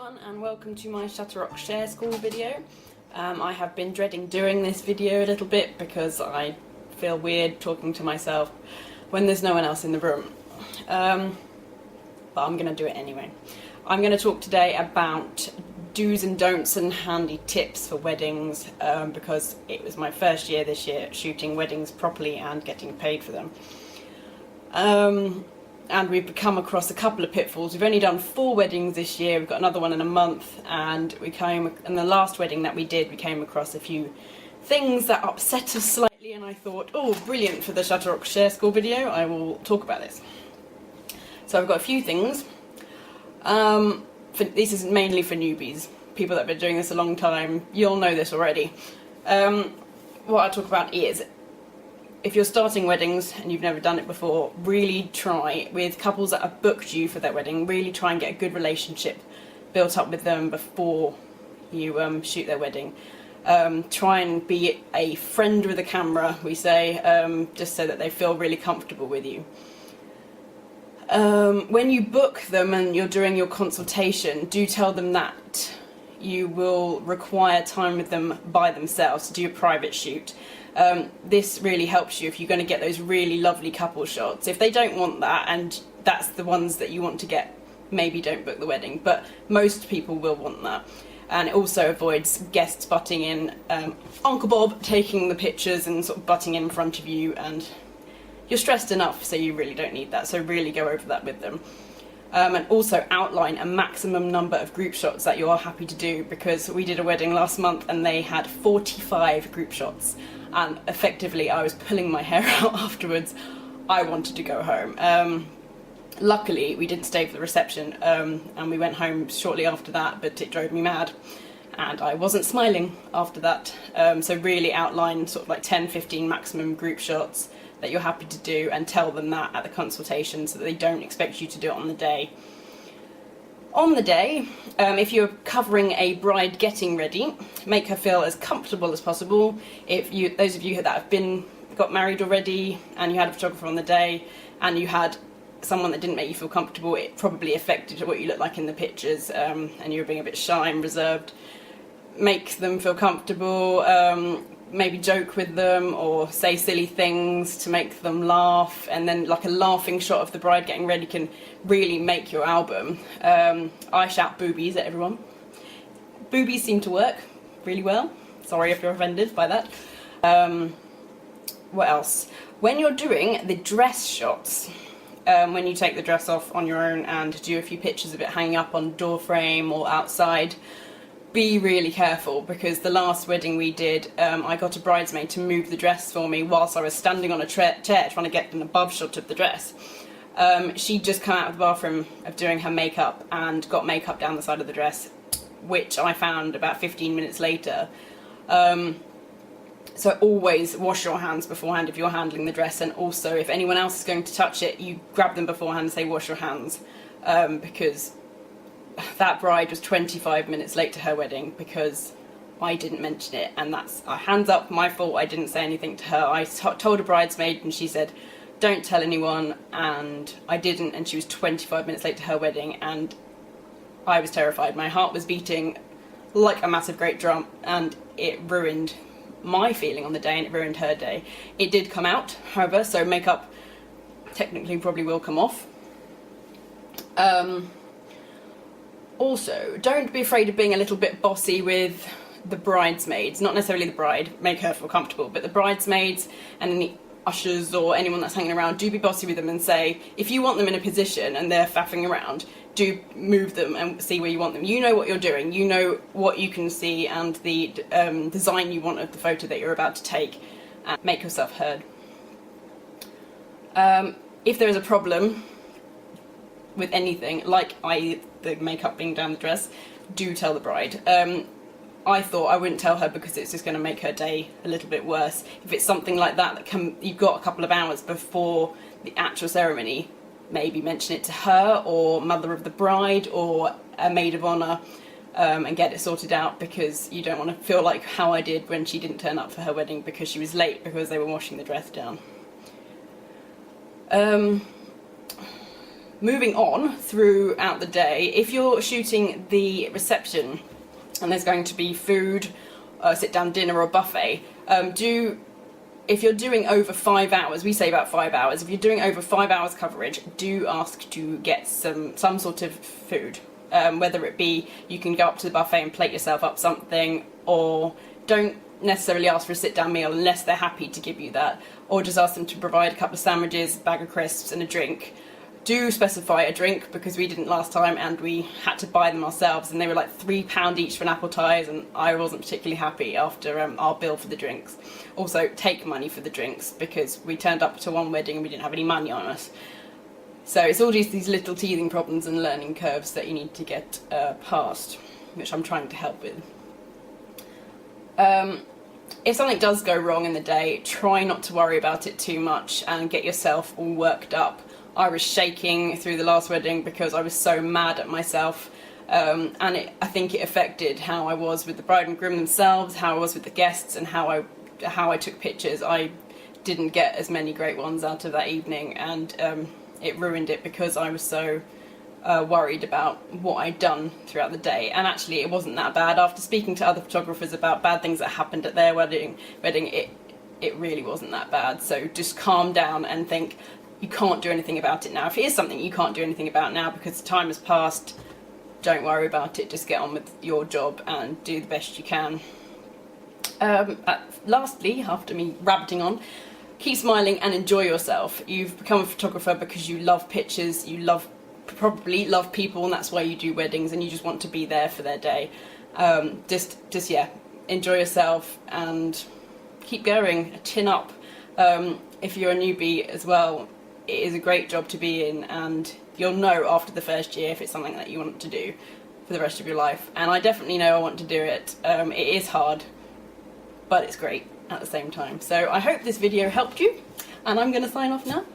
everyone, and welcome to my Shutterrock Share School video. I have been dreading doing this video a little bit because I feel weird talking to myself when there's no one else in the room. But I'm going to do it anyway. I'm going to talk today about do's and don'ts and handy tips for weddings because it was my first year this year shooting weddings properly and getting paid for them. And we've come across a couple of pitfalls. We've only done 4 weddings this year, we've got another one in a month, and in the last wedding that we did, we came across a few things that upset us slightly, and I thought, oh, brilliant, for the Shutterrock Share School video, I will talk about this. So I've got a few things. This is mainly for newbies, people that have been doing this a long time. You'll know this already. What I talk about is, if you're starting weddings and you've never done it before, really try, with couples that have booked you for their wedding, really try and get a good relationship built up with them before you shoot their wedding. Try and be a friend with a camera, we say, just so that they feel really comfortable with you. When you book them and you're doing your consultation, do tell them that you will require time with them by themselves to do a private shoot. This really helps you if you're going to get those really lovely couple shots. If they don't want that, and that's the ones that you want to get, maybe don't book the wedding, but most people will want that. And it also avoids guests butting in, Uncle Bob taking the pictures and sort of butting in front of you, and you're stressed enough, so you really don't need that, so really go over that with them. And also outline a maximum number of group shots that you're happy to do, because we did a wedding last month and they had 45 group shots, and effectively I was pulling my hair out afterwards. I wanted to go home. Luckily we didn't stay for the reception, and we went home shortly after that, but it drove me mad and I wasn't smiling after that. So really outline sort of like 10-15 maximum group shots that you're happy to do, and tell them that at the consultation so that they don't expect you to do it on the day. On the day, if you're covering a bride getting ready, make her feel as comfortable as possible. Those of you that have got married already and you had a photographer on the day and you had someone that didn't make you feel comfortable, it probably affected what you look like in the pictures, and you were being a bit shy and reserved. Make them feel comfortable. Maybe joke with them or say silly things to make them laugh, and then like a laughing shot of the bride getting ready can really make your album. I shout boobies at everyone. Boobies seem to work really well. Sorry if you're offended by that. What else? When you're doing the dress shots, when you take the dress off on your own and do a few pictures of it hanging up on door frame or outside, be really careful, because the last wedding we did, I got a bridesmaid to move the dress for me whilst I was standing on a chair trying to get an above shot of the dress. She'd just come out of the bathroom of doing her makeup and got makeup down the side of the dress, which I found about 15 minutes later. So always wash your hands beforehand if you're handling the dress, and also if anyone else is going to touch it, you grab them beforehand and say wash your hands, because that bride was 25 minutes late to her wedding because I didn't mention it, and that's hands up, my fault. I didn't say anything to her. I told a bridesmaid and she said don't tell anyone, and I didn't, and she was 25 minutes late to her wedding, and I was terrified. My heart was beating like a massive great drum, and it ruined my feeling on the day and it ruined her day. It did come out, however, so makeup technically probably will come off. Also, don't be afraid of being a little bit bossy with the bridesmaids. Not necessarily the bride, make her feel comfortable, but the bridesmaids and any ushers or anyone that's hanging around, do be bossy with them and say, if you want them in a position and they're faffing around, do move them and see where you want them. You know what you're doing, you know what you can see and the design you want of the photo that you're about to take, and make yourself heard. If there is a problem with anything, like the makeup being down the dress, do tell the bride. I thought I wouldn't tell her because it's just going to make her day a little bit worse. If it's something like that you've got a couple of hours before the actual ceremony, maybe mention it to her or mother of the bride or a maid of honour, and get it sorted out, because you don't want to feel like how I did when she didn't turn up for her wedding because she was late because they were washing the dress down. moving on throughout the day, if you're shooting the reception and there's going to be food, sit down dinner or buffet, if you're doing over 5 hours, we say about 5 hours, if you're doing over 5 hours coverage, do ask to get some sort of food. Whether it be you can go up to the buffet and plate yourself up something, or don't necessarily ask for a sit-down meal unless they're happy to give you that, or just ask them to provide a couple of sandwiches, a bag of crisps and a drink. Do specify a drink, because we didn't last time and we had to buy them ourselves, and they were like £3 each for an appetiser, and I wasn't particularly happy after our bill for the drinks. Also, take money for the drinks, because we turned up to one wedding and we didn't have any money on us. So it's all just these little teething problems and learning curves that you need to get past, which I'm trying to help with. If something does go wrong in the day, try not to worry about it too much and get yourself all worked up. I was shaking through the last wedding because I was so mad at myself, and I think it affected how I was with the bride and groom themselves, how I was with the guests, and how I took pictures. I didn't get as many great ones out of that evening, and it ruined it because I was so worried about what I'd done throughout the day. And actually it wasn't that bad. After speaking to other photographers about bad things that happened at their wedding, it really wasn't that bad. So just calm down and think, you can't do anything about it now. If it is something you can't do anything about now because the time has passed, don't worry about it. Just get on with your job and do the best you can. Lastly, after me rabbiting on, keep smiling and enjoy yourself. You've become a photographer because you love pictures, you probably love people, and that's why you do weddings, and you just want to be there for their day. Yeah, enjoy yourself and keep going. Chin up. If you're a newbie as well, it is a great job to be in, and you'll know after the first year if it's something that you want to do for the rest of your life. And I definitely know I want to do it. It is hard, but it's great at the same time. So I hope this video helped you, and I'm going to sign off now.